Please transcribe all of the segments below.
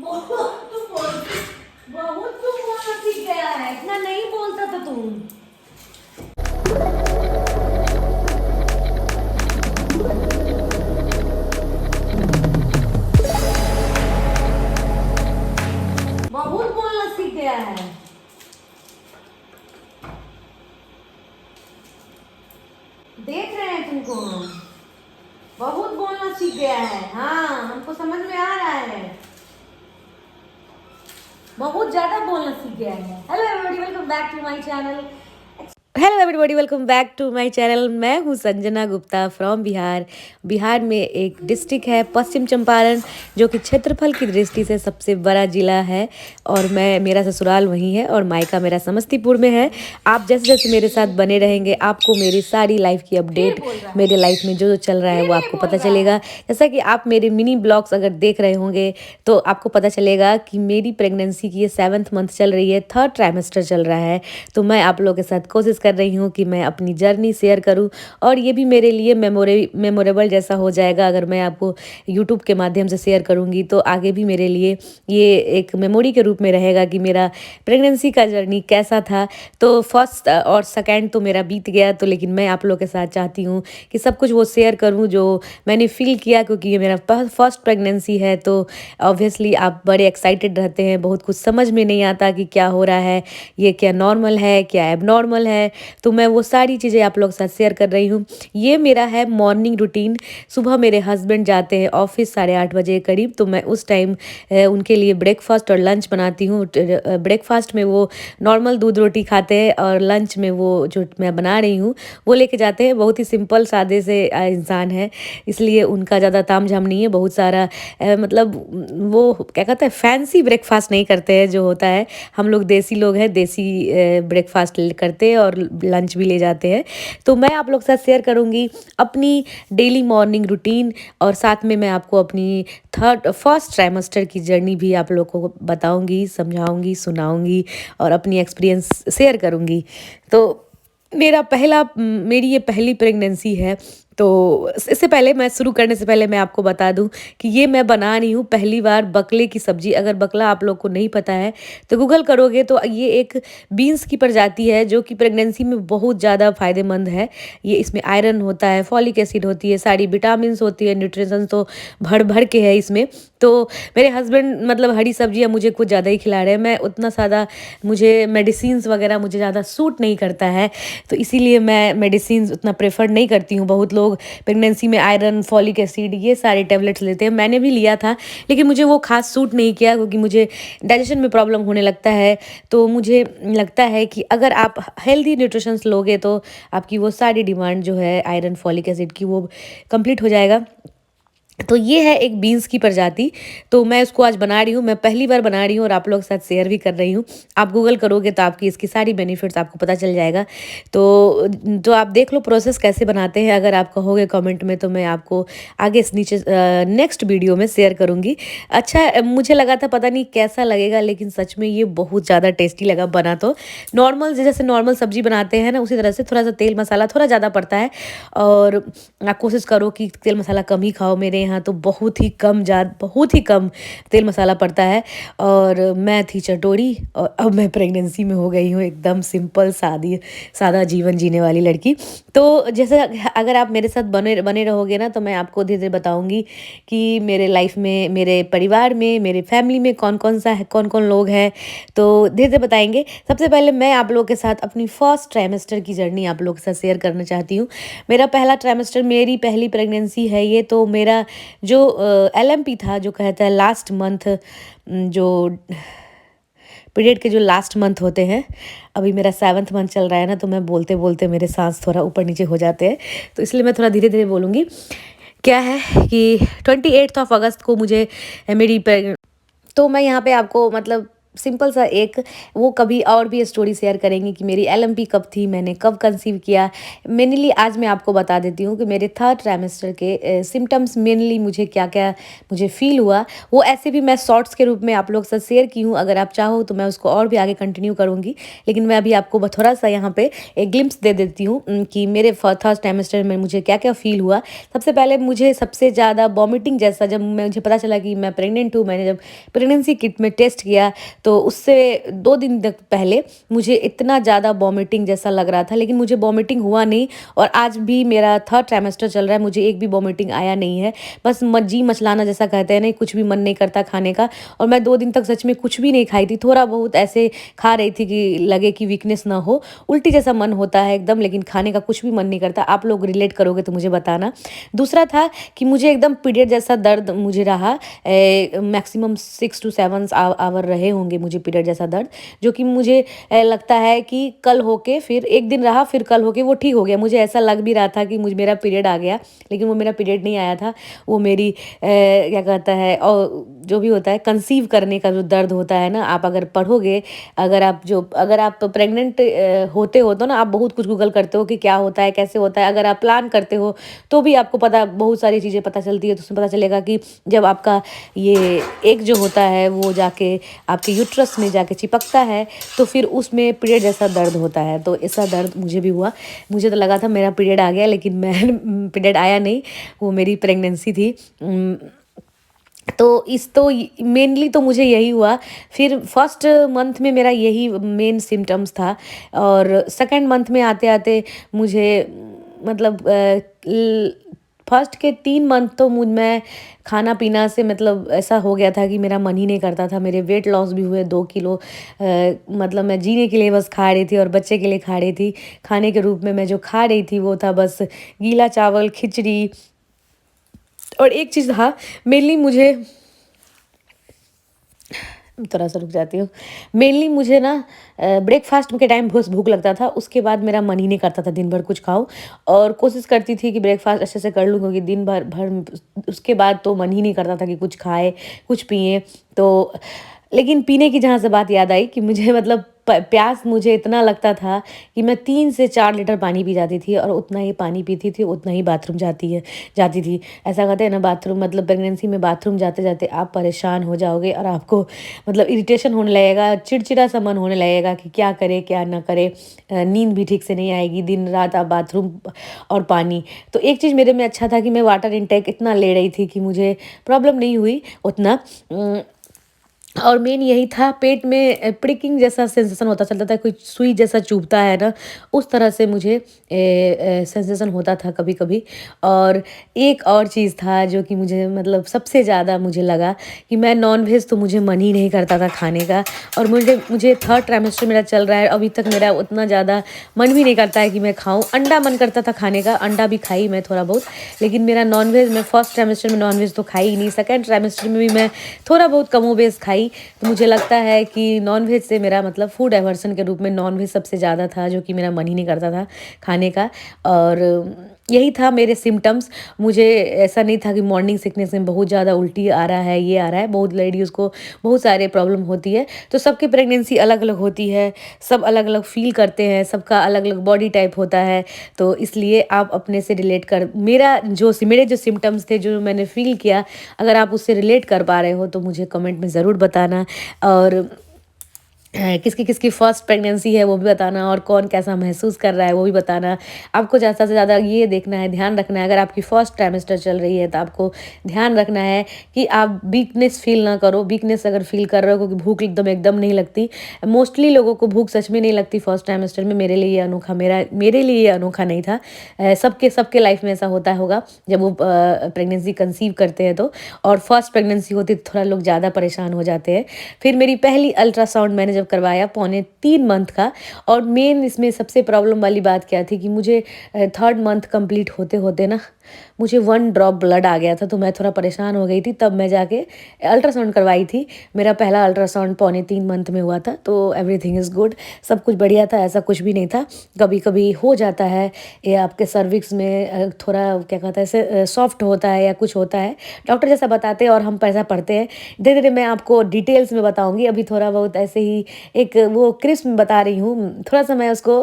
बहुत तू बहुत तू बोलना सीख गया है, इतना नहीं बोलता था तू। बहुत बोलना सीख गया है। देख रहे हैं तुमको, बहुत बोलना सीख गया है। हाँ, हमको समझ में आ रहा है, बहुत ज्यादा बोलना सीख गया है। Hello everybody, welcome back to my channel. Hello everybody, welcome back to my channel. मैं हूँ संजना गुप्ता फ्रॉम बिहार। बिहार में एक डिस्ट्रिक्ट है पश्चिम चंपारण, जो कि क्षेत्रफल की दृष्टि से सबसे बड़ा ज़िला है। और मेरा ससुराल वहीं है और मायका मेरा समस्तीपुर में है। आप जैसे जैसे मेरे साथ बने रहेंगे, आपको मेरी सारी लाइफ की अपडेट, मेरे लाइफ में जो जो चल रहा है वो आपको पता चलेगा। जैसा कि आप मेरे मिनी ब्लॉग्स अगर देख रहे होंगे तो आपको पता चलेगा कि मेरी प्रेगनेंसी की ये 7th मंथ चल रही है, 3rd ट्राइमेस्टर चल रहा है। तो मैं आप लोगों के साथ कोशिश कर रही हूँ कि मैं अपनी जर्नी शेयर करूँ, और ये भी मेरे लिए मेमोरेबल जैसा हो जाएगा। अगर मैं आपको यूट्यूब के माध्यम से शेयर करूँगी तो आगे भी मेरे लिए ये एक मेमोरी के रूप में रहेगा कि मेरा प्रेगनेंसी का जर्नी कैसा था। तो फर्स्ट और सेकेंड तो मेरा बीत गया, तो लेकिन मैं आप लोगों के साथ चाहती हूँ कि सब कुछ वो शेयर करूँ जो मैंने फील किया, क्योंकि ये मेरा फर्स्ट प्रेगनेंसी है। तो ऑब्वियसली आप बड़े एक्साइटेड रहते हैं, बहुत कुछ समझ में नहीं आता कि क्या हो रहा है, ये क्या नॉर्मल है, क्या एबनॉर्मल है। तो मैं वो सारी चीज़ें आप लोग के साथ शेयर कर रही हूँ। ये मेरा है मॉर्निंग रूटीन। सुबह मेरे हस्बैंड जाते हैं ऑफिस 8:30 बजे करीब, तो मैं उस टाइम उनके लिए ब्रेकफास्ट और लंच बनाती हूँ। ब्रेकफास्ट में वो नॉर्मल दूध रोटी खाते हैं, और लंच में वो जो मैं बना रही हूँ वो लेके जाते हैं। बहुत ही सिंपल सादे से इंसान है, इसलिए उनका ज़्यादा ताम झाम नहीं है। बहुत सारा मतलब वो क्या कहते हैं, फैंसी ब्रेकफास्ट नहीं करते हैं। जो होता है, हम लोग देसी लोग हैं, देसी ब्रेकफास्ट करते हैं और लंच भी ले जाते हैं। तो मैं आप लोग के साथ शेयर करूँगी अपनी डेली मॉर्निंग रूटीन, और साथ में मैं आपको अपनी फर्स्ट ट्राइमेस्टर की जर्नी भी आप लोग को बताऊँगी, समझाऊँगी, सुनाऊँगी और अपनी एक्सपीरियंस शेयर करूँगी। तो मेरी ये पहली प्रेगनेंसी है। तो इससे पहले, मैं शुरू करने से पहले मैं आपको बता दूं कि ये मैं बना रही हूँ पहली बार बकले की सब्जी। अगर बकला आप लोग को नहीं पता है तो गूगल करोगे तो ये एक बीन्स की प्रजाति है, जो कि प्रेगनेंसी में बहुत ज़्यादा फायदेमंद है। ये इसमें आयरन होता है, फॉलिक एसिड होती है, सारी विटामिन होती है, न्यूट्रिशंस तो भर भर के है इसमें। तो मेरे हस्बैंड मतलब हरी सब्जियाँ मुझे कुछ ज़्यादा ही खिला रहे हैं। मैं उतना ज़्यादा, मुझे मेडिसिन्स वगैरह मुझे ज़्यादा सूट नहीं करता है, तो इसीलिए मैं मेडिसिन उतना प्रेफर नहीं करती हूँ। बहुत लोग प्रेगनेंसी में आयरन, फॉलिक एसिड, ये सारे टेबलेट्स लेते हैं। मैंने भी लिया था, लेकिन मुझे वो खास सूट नहीं किया, क्योंकि मुझे डाइजेशन में प्रॉब्लम होने लगता है। तो मुझे लगता है कि अगर आप हेल्दी न्यूट्रिशंस लोगे तो आपकी वो सारी डिमांड जो है आयरन, फॉलिक एसिड की, वो कंप्लीट हो जाएगा। तो ये है एक बीन्स की प्रजाति। तो मैं उसको आज बना रही हूँ, मैं पहली बार बना रही हूँ और आप लोगों के साथ शेयर भी कर रही हूँ। आप गूगल करोगे तो आपकी इसकी सारी बेनिफिट्स आपको पता चल जाएगा। तो आप देख लो प्रोसेस कैसे बनाते हैं। अगर आप कहोगे कमेंट में तो मैं आपको आगे इस नीचे नेक्स्ट वीडियो में शेयर करूँगी। अच्छा, मुझे लगा था पता नहीं कैसा लगेगा, लेकिन सच में ये बहुत ज़्यादा टेस्टी लगा। बना तो नॉर्मल, जैसे नॉर्मल सब्जी बनाते हैं ना, उसी तरह से। थोड़ा सा तेल मसाला थोड़ा ज़्यादा पड़ता है, और आप कोशिश करो कि तेल मसाला कम ही खाओ। मेरे यहाँ तो बहुत ही कम तेल मसाला पड़ता है। और मैं थी चटोरी, और अब मैं प्रेगनेंसी में हो गई हूँ एकदम सिंपल सादा जीवन जीने वाली लड़की। तो जैसे अगर आप मेरे साथ बने रहोगे ना, तो मैं आपको धीरे धीरे बताऊँगी कि मेरे लाइफ में, मेरे परिवार में, मेरे फैमिली में कौन कौन लोग हैं। तो धीरे धीरे बताएंगे। सबसे पहले मैं आप लोगों के साथ अपनी फर्स्ट ट्राइमेस्टर की जर्नी आप लोगों के साथ शेयर करना चाहती हूँ। मेरा पहला ट्राइमेस्टर, मेरी पहली प्रेगनेंसी है ये। तो मेरा जो LMP था, जो कहता है लास्ट मंथ, जो पीरियड के जो लास्ट मंथ होते हैं, अभी मेरा 7th मंथ चल रहा है ना, तो मैं बोलते बोलते मेरे सांस थोड़ा ऊपर नीचे हो जाते हैं, तो इसलिए मैं थोड़ा धीरे धीरे बोलूँगी। क्या है कि 28 अगस्त को मुझे मेरी तो मैं यहाँ पे आपको मतलब सिंपल सा एक, वो कभी और भी स्टोरी शेयर करेंगी कि मेरी एलएमपी कब थी, मैंने कब कंसीव किया। मेनली आज मैं आपको बता देती हूँ कि मेरे थर्ड ट्राइमेस्टर के सिम्टम्स मेनली मुझे क्या-क्या मुझे फ़ील हुआ, वो ऐसे भी मैं शॉर्ट्स के रूप में आप लोग के साथ शेयर की हूँ। अगर आप चाहो तो मैं उसको और भी आगे कंटिन्यू करूँगी। लेकिन मैं अभी आपको ब थोड़ा-सा यहाँ पे एक ग्लिम्प्स दे देती हूँ कि मेरे थर्ड ट्राइमेस्टर में मुझे क्या-क्या फ़ील हुआ। सबसे पहले मुझे सबसे ज़्यादा वॉमिटिंग जैसा, जब मुझे पता चला कि मैं प्रेग्नेंट हूँ, मैंने जब प्रेगनेंसी किट में टेस्ट किया, तो उससे 2 दिन तक पहले मुझे इतना ज़्यादा वॉमिटिंग जैसा लग रहा था, लेकिन मुझे वॉमिटिंग हुआ नहीं। और आज भी मेरा थर्ड ट्राइमेस्टर चल रहा है, मुझे एक भी वॉमिटिंग आया नहीं है। बस जी मचलाना जैसा कहते हैं ना, कुछ भी मन नहीं करता खाने का। और मैं 2 दिन तक सच में कुछ भी नहीं खाई थी, थोड़ा बहुत ऐसे खा रही थी कि लगे कि वीकनेस ना हो। उल्टी जैसा मन होता है एकदम, लेकिन खाने का कुछ भी मन नहीं करता। आप लोग रिलेट करोगे तो मुझे बताना। दूसरा था कि मुझे एकदम पीरियड जैसा दर्द मुझे रहा, मैक्सिमम 6 टू 7 आवर रहे होंगे मुझे पीरियड जैसा दर्द, जो कि मुझे लगता है कि कल होके फिर एक दिन रहा, फिर कल होके वो ठीक हो गया। मुझे ऐसा लग भी रहा था कि मुझे मेरा पीरियड आ गया, लेकिन वो मेरा पीरियड नहीं आया था। वो मेरी क्या कहता है, और जो भी होता है कंसीव करने का जो दर्द होता है ना, आप अगर पढ़ोगे, अगर आप प्रेग्नेंट होते हो तो ना आप बहुत कुछ गूगल करते हो कि क्या होता है, कैसे होता है। अगर आप प्लान करते हो तो भी आपको पता, बहुत सारी चीज़ें पता चलती है। तो उसमें पता चलेगा कि जब आपका ये एग जो होता है वो जाके आपके यूट्रस में जाके चिपकता है, तो फिर उसमें पीरियड जैसा दर्द होता है। तो ऐसा दर्द मुझे भी हुआ। मुझे तो लगा था मेरा पीरियड आ गया, लेकिन मैं पीरियड आया नहीं, वो मेरी प्रेगनेंसी थी। तो मेनली तो मुझे यही हुआ। फिर फर्स्ट मंथ में मेरा यही मेन सिम्टम्स था, और सेकंड मंथ में आते-आते मुझे मतलब फर्स्ट के 3 मंथ तो मैं खाना-पीना से मतलब ऐसा हो गया था कि मेरा मन ही नहीं करता था। मेरे वेट लॉस भी हुए 2 किलो। मतलब मैं जीने के लिए बस खा रही थी और बच्चे के लिए खा रही थी। खाने के रूप में मैं जो खा रही थी वो था बस गीला चावल, खिचड़ी। और एक चीज़ था, मेनली मुझे, थोड़ा-सा रुक जाती हूँ। मेनली मुझे ना ब्रेकफ़ास्ट के टाइम बहुत भूख लगता था, उसके बाद मेरा मन ही नहीं करता था दिन भर कुछ खाऊँ। और कोशिश करती थी कि ब्रेकफ़ास्ट अच्छे से कर लूँ, क्योंकि दिन भर भर उसके बाद तो मन ही नहीं करता था कि कुछ खाएँ, कुछ पिएँ। तो लेकिन पीने की जहाँ से बात याद आई कि मुझे मतलब प्यास मुझे इतना लगता था कि मैं 3 से 4 लीटर पानी पी जाती थी, और उतना ही पानी पीती थी, उतना ही बाथरूम जाती थी। ऐसा कहते हैं ना, बाथरूम मतलब प्रेगनेंसी में बाथरूम जाते-जाते आप परेशान हो जाओगे, और आपको मतलब इरिटेशन होने लगेगा, चिड़चिड़ा सा मन होने लगेगा कि क्या करें, क्या ना करें। नींद भी ठीक से नहीं आएगी, दिन-रात आप बाथरूम और पानी। तो एक चीज़ मेरे में अच्छा था कि मैं वाटर इनटेक इतना ले रही थी कि मुझे प्रॉब्लम नहीं हुई उतना। और मेन यही था, पेट में प्रिकिंग जैसा सेंसेशन होता चलता था, कोई सुई जैसा चुभता है ना, उस तरह से मुझे सेंसेशन होता था कभी-कभी। और एक और चीज़ था जो कि मुझे मतलब सबसे ज़्यादा मुझे लगा कि मैं नॉन-वेज तो मुझे मन ही नहीं करता था खाने का। और मुझे थर्ड ट्राइमेस्टर मेरा चल रहा है, अभी तक मेरा उतना ज़्यादा मन भी नहीं करता है कि मैं खाऊँ। अंडा मन करता था खाने का, अंडा भी खाई मैं थोड़ा बहुत, लेकिन मेरा नॉन-वेज, मैं फर्स्ट ट्राइमेस्टर में नॉन-वेज तो खाई ही नहीं, सेकंड ट्राइमेस्टर में भी मैं थोड़ा बहुत कमोबेश खाई। तो मुझे लगता है कि नॉन-वेज से मेरा मतलब फूड डाइवर्सन के रूप में नॉन-वेज सबसे ज़्यादा था, जो कि मेरा मन ही नहीं करता था खाने का। और यही था मेरे सिम्पटम्स। मुझे ऐसा नहीं था कि मॉर्निंग सिकनेस में बहुत ज़्यादा उल्टी आ रहा है, ये आ रहा है। बहुत लेडीज़ को बहुत सारे प्रॉब्लम होती है। तो सबकी प्रेगनेंसी अलग-अलग होती है, सब अलग-अलग फ़ील करते हैं, सबका अलग-अलग बॉडी टाइप होता है। तो इसलिए आप अपने से रिलेट कर, मेरे जो सिम्पटम्स थे, जो मैंने फ़ील किया, अगर आप उससे रिलेट कर पा रहे हो तो मुझे कमेंट में ज़रूर बताना। और किसकी फर्स्ट प्रेगनेंसी है वो भी बताना, और कौन कैसा महसूस कर रहा है वो भी बताना। आपको ज़्यादा से ज़्यादा ये देखना है, ध्यान रखना है, अगर आपकी फर्स्ट ट्राइमेस्टर चल रही है तो आपको ध्यान रखना है कि आप वीकनेस फ़ील ना करो। वीकनेस अगर फ़ील कर रहे हो, क्योंकि भूख एकदम नहीं लगती। मोस्टली लोगों को भूख सच में नहीं लगती फर्स्ट ट्राइमेस्टर में। मेरे लिए ये अनोखा नहीं था। सबके लाइफ में ऐसा होता होगा जब वो प्रेगनेंसी कंसीव करते हैं तो। और फर्स्ट प्रेगनेंसी होती है तो थोड़ा लोग ज़्यादा परेशान हो जाते हैं। फिर मेरी पहली अल्ट्रासाउंड मैंने जब करवाया पौने 3 मंथ का। और मेन इसमें सबसे प्रॉब्लम वाली बात क्या थी कि मुझे थर्ड मंथ कंप्लीट होते-होते ना मुझे 1 ड्रॉप ब्लड आ गया था, तो मैं थोड़ा परेशान हो गई थी। तब मैं जाके अल्ट्रासाउंड करवाई थी। मेरा पहला अल्ट्रासाउंड पौने 3 मंथ में हुआ था, तो एवरीथिंग इज़ गुड, सब कुछ बढ़िया था, ऐसा कुछ भी नहीं था। कभी-कभी हो जाता है, ये आपके सर्विक्स में थोड़ा क्या कहते हैं ऐसे सॉफ्ट होता है या कुछ होता है, डॉक्टर जैसा बताते हैं और हम पैसा पढ़ते हैं। धीरे-धीरे मैं आपको डिटेल्स में बताऊँगी, अभी थोड़ा बहुत ऐसे ही एक वो क्रिस्प में बता रही हूँ, थोड़ा-सा मैं उसको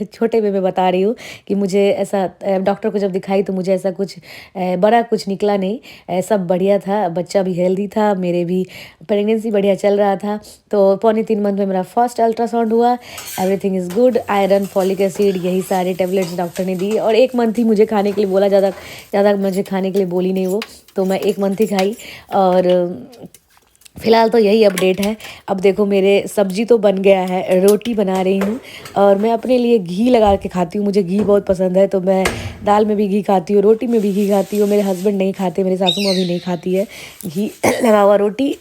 छोटे वे में बता रही हूँ कि मुझे ऐसा डॉक्टर को जब दिखाई तो मुझे ऐसा कुछ बड़ा कुछ निकला नहीं, सब बढ़िया था, बच्चा भी हेल्दी था, मेरे भी प्रेगनेंसी बढ़िया चल रहा था। तो पौने 3 मंथ में मेरा फर्स्ट अल्ट्रासाउंड हुआ, everything is good. Iron, folic acid, यही सारे टेबलेट्स डॉक्टर ने दी और 1 मंथ ही मुझे खाने के लिए बोला, ज़्यादा ज़्यादा मुझे खाने के लिए बोली नहीं वो, तो मैं 1 मंथ ही खाई। और फ़िलहाल तो यही अपडेट है। अब देखो मेरे सब्ज़ी तो बन गया है, रोटी बना रही हूँ और मैं अपने लिए घी लगा के खाती हूँ, मुझे घी बहुत पसंद है, तो मैं दाल में भी घी खाती हूँ, रोटी में भी घी खाती हूँ। मेरे हस्बैंड नहीं खाते, मेरी सासू माँ भी नहीं खाती है घी लगा हुआ रोटी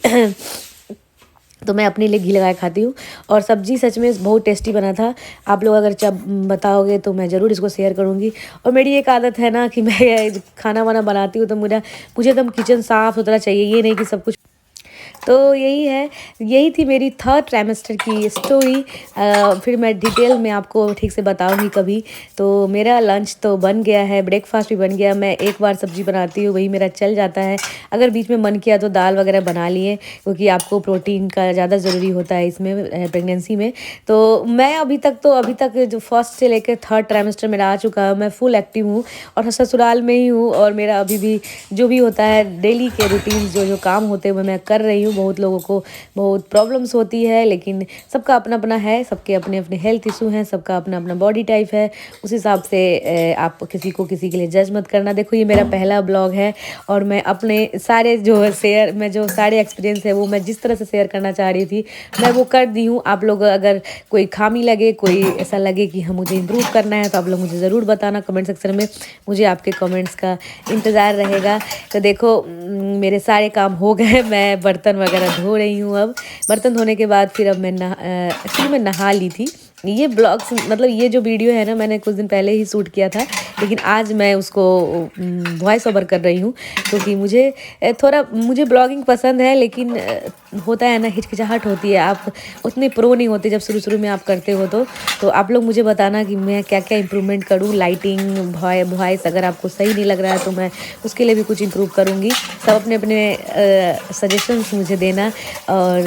तो मैं अपने लिए घी लगा के खाती हूँ। और सब्ज़ी सच में बहुत टेस्टी बना था। आप लोग अगर जब बताओगे तो मैं ज़रूर इसको शेयर करूँगी। और मेरी एक आदत है ना कि मैं खाना वाना बनाती हूँ तो मुझे एकदम किचन साफ़ सुथरा चाहिए, ये नहीं कि सब कुछ। तो यही थी मेरी थर्ड ट्राइमेस्टर की स्टोरी। फिर मैं डिटेल में आपको ठीक से बताऊंगी कभी। तो मेरा लंच तो बन गया है, ब्रेकफास्ट भी बन गया। मैं एक बार सब्ज़ी बनाती हूँ, वही मेरा चल जाता है। अगर बीच में मन किया तो दाल वगैरह बना लिए, क्योंकि आपको प्रोटीन का ज़्यादा ज़रूरी होता है इसमें प्रेगनेंसी में। तो मैं अभी तक जो फर्स्ट से लेकर थर्ड ट्राइमेस्टर मेरा आ चुका है, मैं फुल एक्टिव हूँ और ससुराल में ही हूँ। और मेरा अभी भी जो भी होता है डेली के रूटीन जो काम होते हैं वो मैं कर रही हूँ। बहुत लोगों को बहुत प्रॉब्लम्स होती है, लेकिन सबका अपना अपना है, सबके अपने अपने हेल्थ इशू हैं, सबका अपना अपना बॉडी टाइप है। उस हिसाब से आप किसी के लिए जज मत करना। देखो ये मेरा पहला ब्लॉग है और मैं अपने सारे जो सारे एक्सपीरियंस है वो मैं जिस तरह से शेयर करना चाह रही थी मैं वो कर दी हूँ। आप लोग अगर कोई खामी लगे, कोई ऐसा लगे कि हम मुझे इम्प्रूव करना है, तो आप लोग मुझे ज़रूर बताना कमेंट सेक्शन में। मुझे आपके कमेंट्स का इंतज़ार रहेगा। तो देखो मेरे सारे काम हो गए, मैं बर्तन वगैरह धो रही हूँ। अब बर्तन धोने के बाद फिर अब एक्चुअली मैं नहा ली थी। ये ब्लॉग्स मतलब ये जो वीडियो है ना, मैंने कुछ दिन पहले ही शूट किया था, लेकिन आज मैं उसको वॉइस ओवर कर रही हूँ, क्योंकि मुझे ब्लॉगिंग पसंद है, लेकिन होता है ना, हिचकिचाहट होती है। आप उतने प्रो नहीं होते जब शुरू शुरू में आप करते हो। तो आप लोग मुझे बताना कि मैं क्या क्या इंप्रूवमेंट करूँ। लाइटिंग, वॉइस अगर आपको सही नहीं लग रहा है तो मैं उसके लिए भी कुछ इंप्रूव करूँगी। सब अपने अपने सजेशंस मुझे देना और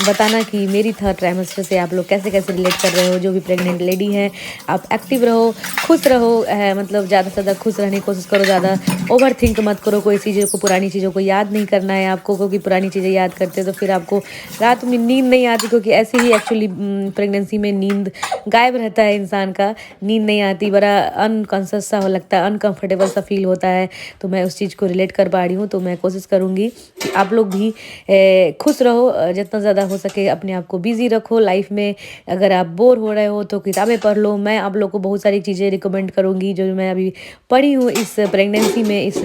बताना कि मेरी थर्ड ट्राइमेस्टर से आप लोग कैसे कैसे रिलेट कर रहे हो। जो भी प्रेग्नेंट लेडी हैं, आप एक्टिव रहो, खुश रहो, मतलब ज़्यादा से ज़्यादा खुश रहने की कोशिश करो, ज़्यादा ओवर थिंक मत करो। कोई चीज़ों को, पुरानी चीज़ों को याद नहीं करना है आपको, क्योंकि पुरानी चीज़ें याद करते तो फिर आपको रात में नींद नहीं आती, क्योंकि ऐसे ही एक्चुअली प्रेगनेंसी में नींद गायब रहता है इंसान का, नींद नहीं आती, बड़ा अनकॉन्शियस सा लगता है, अनकंफर्टेबल सा फील होता है। तो मैं उस चीज़ को रिलेट कर पा रही हूँ। तो मैं कोशिश करूँगी कि आप लोग भी खुश रहो, जितना ज़्यादा हो सके अपने आप को बिज़ी रखो लाइफ में। अगर आप बोर हो रहे हो तो किताबें पढ़ लो। मैं आप लोग को बहुत सारी चीज़ें रिकमेंड करूँगी जो मैं अभी पढ़ी हूँ इस प्रेगनेंसी में, इस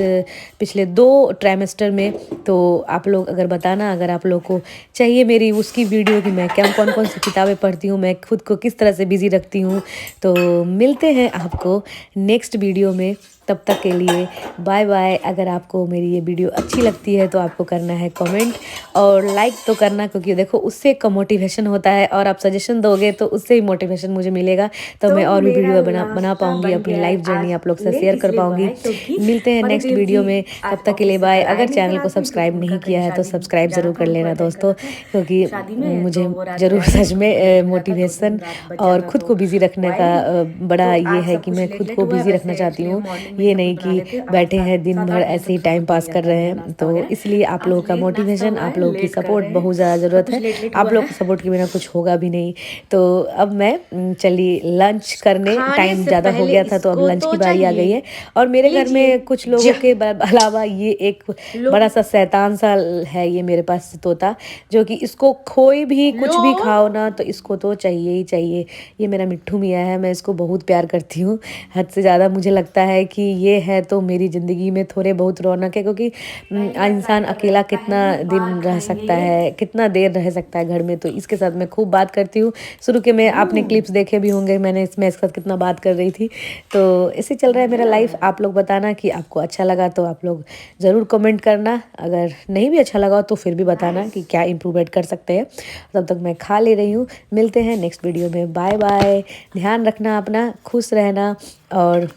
पिछले 2 ट्राइमेस्टर में। तो आप लोग अगर बताना, अगर आप लोग को चाहिए मेरी उसकी वीडियो कि मैं कौन कौन सी किताबें पढ़ती हूँ, मैं खुद को किस तरह से बिज़ी रखती हूँ। तो मिलते हैं आपको नेक्स्ट वीडियो में, तब तक के लिए बाय बाय। अगर आपको मेरी ये वीडियो अच्छी लगती है तो आपको करना है कमेंट और लाइक तो करना, क्योंकि देखो उससे एक मोटिवेशन होता है, और आप सजेशन दोगे तो उससे ही मोटिवेशन मुझे मिलेगा, तो मैं और भी वीडियो बना पाऊँगी, अपनी लाइफ जर्नी आप लोग से शेयर कर पाऊँगी। मिलते हैं नेक्स्ट वीडियो में, तब तक के लिए बाय। अगर चैनल को सब्सक्राइब नहीं किया है तो सब्सक्राइब ज़रूर कर लेना दोस्तों, क्योंकि मुझे ज़रूर सच में मोटिवेशन और खुद को बिज़ी रखने का बड़ा ये है कि मैं खुद को बिज़ी रखना चाहती हूँ। ये नहीं कि बैठे हैं दिन भर ऐसे ही टाइम पास कर रहे हैं। तो इसलिए आप लोगों का मोटिवेशन, आप लोगों की सपोर्ट बहुत ज़्यादा ज़रूरत है। आप लोग की सपोर्ट के बिना कुछ होगा भी नहीं। तो अब मैं चलिए लंच करने, टाइम ज़्यादा हो गया था तो अब लंच की बारी आ गई है। और मेरे घर में कुछ लोगों के अलावा ये एक बड़ा सा शैतान सा है ये मेरे पास तोता, जो कि इसको कोई भी कुछ भी खाओ ना तो इसको तो चाहिए ही चाहिए। ये मेरा मिट्ठू मियाँ है, मैं इसको बहुत प्यार करती हूँ, हद से ज़्यादा। मुझे लगता है कि ये है तो मेरी ज़िंदगी में थोड़े बहुत रौनक है, क्योंकि इंसान अकेला कितना दिन रह सकता है, कितना देर रह सकता है घर में। तो इसके साथ मैं खूब बात करती हूँ। शुरू के में आपने क्लिप्स देखे भी होंगे, मैंने इसके साथ कितना बात कर रही थी। तो ऐसे चल रहा है मेरा लाइफ। आप लोग बताना कि आपको अच्छा लगा तो आप लोग ज़रूर कमेंट करना, अगर नहीं भी अच्छा लगा तो फिर भी बताना कि क्या इम्प्रूवमेंट कर सकते हैं। तब तक मैं खा ले रही हूँ, मिलते हैं नेक्स्ट वीडियो में। बाय बाय, ध्यान रखना अपना, खुश रहना और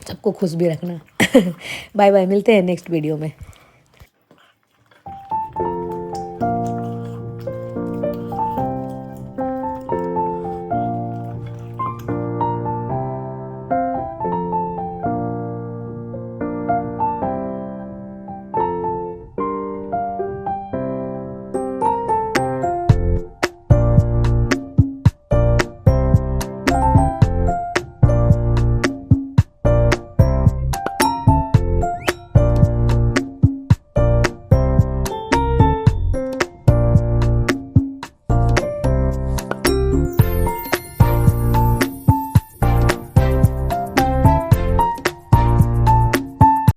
सबको खुश भी रखना। बाय बाय, मिलते हैं नेक्स्ट वीडियो में।